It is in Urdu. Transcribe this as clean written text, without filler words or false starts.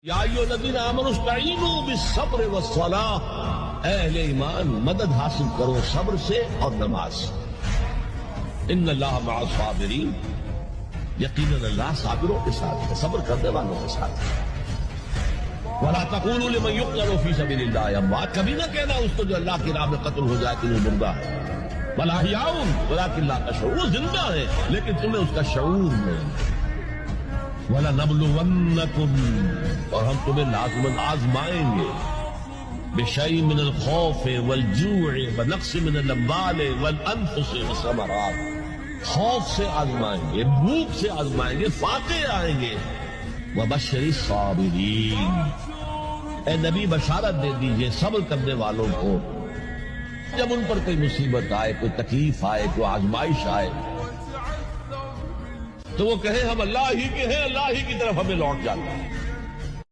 یا ایھا الذین آمنوا استعینوا بالصبر والصلاۃ، اے اہل ایمان مدد حاصل کرو صبر سے اور نماز سے۔ ان اللہ مع الصابرین، یقیناً اللہ صابروں کے ساتھ ہے، صبر کرنے والوں کے ساتھ ہے۔ ولا تقولوا لمن يقتل في سبيل الله اموات، کبھی نہ کہنا اس کو جو اللہ کی راہ میں قتل ہو جائے کہ وہ مردہ ہے۔ بل احیاء ولکن لا تشعرون، وہ زندہ ہے لیکن تمہیں اس کا شعور نہیں۔ وَلَنَبْلُوَنَّكُمْ، اور ہم تمہیں لازماً آزمائیں گے، بِشَيْءٍ مِّنَ الْخَوْفِ وَالْجُوعِ وَنَقْصٍ مِّنَ الْأَمْوَالِ وَالْأَنفُسِ وَالثَّمَرَاتِ، خوف سے آزمائیں گے، بھوک سے آزمائیں گے، فاقے آئیں گے۔ وَبَشِّرِ الصَّابِرِينَ، اے نبی بشارت دے دیجئے صبر کرنے والوں کو، جب ان پر کوئی مصیبت آئے، کوئی تکلیف آئے، کوئی آزمائش آئے تو وہ کہیں ہم اللہ ہی کے ہیں، اللہ ہی کی طرف ہمیں لوٹ جانا ہے۔